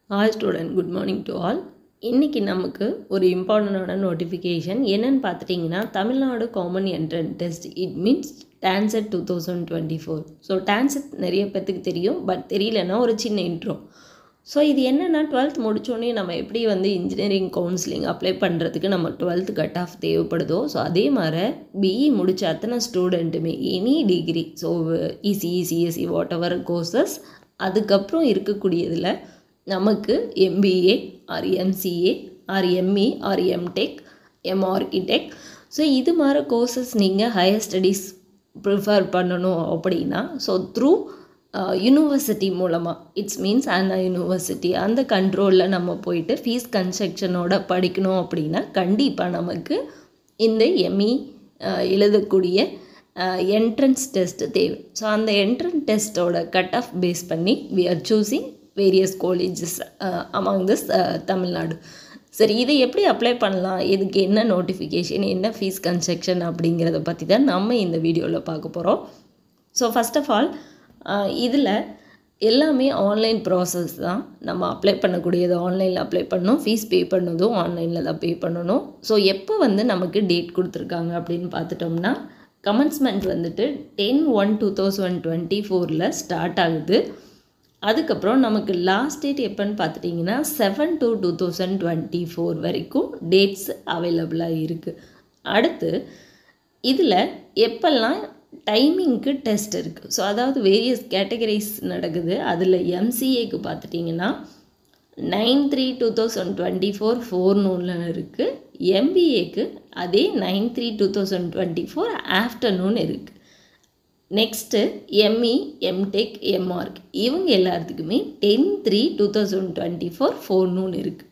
Hi student, good morning to all. இன்னைக்கு நமக்கு ஒரு இம்பார்ட்டன்டான நோட்டிஃபிகேஷன் என்னன்னு பார்த்துட்டிங்கன்னா Tamil Nadu common entrance test it means TANCET 2024. So TANCET நிறைய பேர்த்துக்கு தெரியும், பட் தெரியலன்னா ஒரு சின்ன இன்ட்ரோ. ஸோ இது என்னென்னா 12th முடித்தோடனே நம்ம எப்படி இன்ஜினியரிங் கவுன்சிலிங் அப்ளை பண்ணுறதுக்கு நம்ம 12th கட் ஆஃப் தேவைப்படுதோ, ஸோ அதே மாதிரி பிஇ முடித்த அத்தனை ஸ்டூடெண்ட்டுமே any degree, so ECE CSC whatever courses, அதுக்கப்புறம் இருக்கக்கூடியதில் நமக்கு MBA or MCA or ME or M Tech எம்ஆர்கிடெக், ஸோ இது மாதிரி கோர்சஸ் நீங்கள் ஹையர் ஸ்டடீஸ் ப்ரிஃபர் பண்ணணும் அப்படின்னா ஸோ த்ரூ யூனிவர்சிட்டி மூலமாக இட்ஸ் மீன்ஸ் அண்ணா யூனிவர்சிட்டி அந்த கண்ட்ரோலில் நம்ம போயிட்டு ஃபீஸ் கன்ஸ்ட்ரக்ஷனோட படிக்கணும் அப்படின்னா கண்டிப்பாக நமக்கு இந்த எம்இ எழுதக்கூடிய என்ட்ரன்ஸ் டெஸ்ட்டு தேவை. ஸோ அந்த என்ட்ரன்ஸ் டெஸ்ட்டோட கட் ஆஃப் பேஸ் பண்ணி we are choosing various colleges among this Tamil Nadu. சரி, இதை எப்படி அப்ளை பண்ணலாம், இதுக்கு என்ன நோட்டிஃபிகேஷன், என்ன ஃபீஸ் கன்ஸ்ட்ரக்ஷன் அப்படிங்கிறத பற்றி தான் நம்ம இந்த வீடியோவில் பார்க்க போகிறோம். ஸோ ஃபஸ்ட் ஆஃப் ஆல் இதில் எல்லாமே ஆன்லைன் ப்ராசஸ் தான். நம்ம அப்ளை பண்ணக்கூடியது ஆன்லைனில் அப்ளை பண்ணணும், ஃபீஸ் பே பண்ணதும் ஆன்லைனில் தான் பே பண்ணணும். ஸோ எப்போ நமக்கு டேட் கொடுத்துருக்காங்க அப்படின்னு பார்த்துட்டோம்னா கமென்ஸ்மெண்ட் 10/1/2024 ஸ்டார்ட் ஆகுது. அதுக்கப்புறம் நமக்கு லாஸ்ட் டேட் எப்போன்னு பார்த்துட்டிங்கன்னா 7/2/2024 வரைக்கும் டேட்ஸ் அவைலபிளாக இருக்குது. அடுத்து இதில் எப்பெல்லாம் டைமிங்க்கு டெஸ்ட் இருக்குது, ஸோ அதாவது வேரியஸ் கேட்டகரிஸ் நடக்குது. அதில் எம்சிஏக்கு பார்த்துட்டிங்கன்னா 9/3/2024 4 இருக்குது. எம்பிஏக்கு அதே 9/3/2024 ஆஃப்டர்நூன் இருக்குது. நெக்ஸ்ட்டு எம்இ எம்டெக் எம்ஆர்க் இவங்க எல்லாத்துக்குமே 10/3/2024 4 இருக்குது.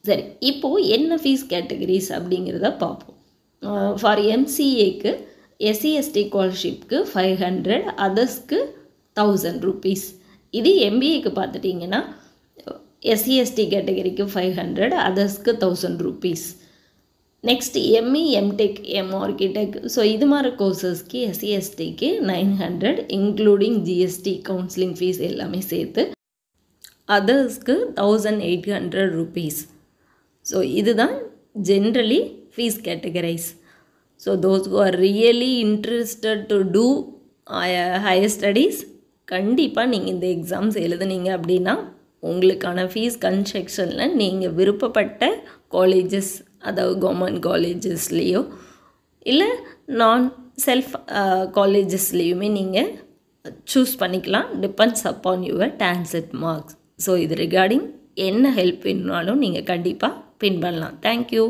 சரி, இப்போது என்ன ஃபீஸ் கேட்டகரிஸ் அப்படிங்கிறத பார்ப்போம். ஃபார் எம்சிஏக்கு எஸ்சிஎஸ்டி ஸ்காலர்ஷிப்க்கு 500, அதர்ஸ்க்கு 1000 rupees. இது எம்பிஏக்கு பார்த்துட்டிங்கன்னா எஸ்சிஎஸ்டி கேட்டகரிக்கு 500, அதர்ஸ்க்கு 1000 rupees. நெக்ஸ்ட் எம்இ எம்டெக் எம்ஆர்கிடெக், ஸோ இது மாதிரி கோர்சஸ்க்கு எஸ்சிஎஸ்டிக்கு 900 இன்க்ளூடிங் ஜிஎஸ்டி கவுன்சிலிங் ஃபீஸ் எல்லாமே சேர்த்து, அதர்ஸ்க்கு 1800 rupees. ஸோ இதுதான் generally fees categorise. So those who are really interested to do higher studies கண்டிப்பாக நீங்கள் இந்த எக்ஸாம்ஸ் எழுதுனீங்க அப்படின்னா உங்களுக்கான ஃபீஸ் கன்ஸ்ட்ரக்ஷனில் நீங்கள் விருப்பப்பட்ட காலேஜஸ், அதாவது கவர்மெண்ட் காலேஜஸ்லேயோ இல்லை நான் செல்ஃப் காலேஜஸ்லேயுமே நீங்கள் சூஸ் பண்ணிக்கலாம். Depends upon your TANCET marks. So இது ரிகார்டிங் என்ன ஹெல்ப் வேணுனாலும் நீங்கள் கண்டிப்பாக பின் பண்ணலாம். தேங்க்யூ.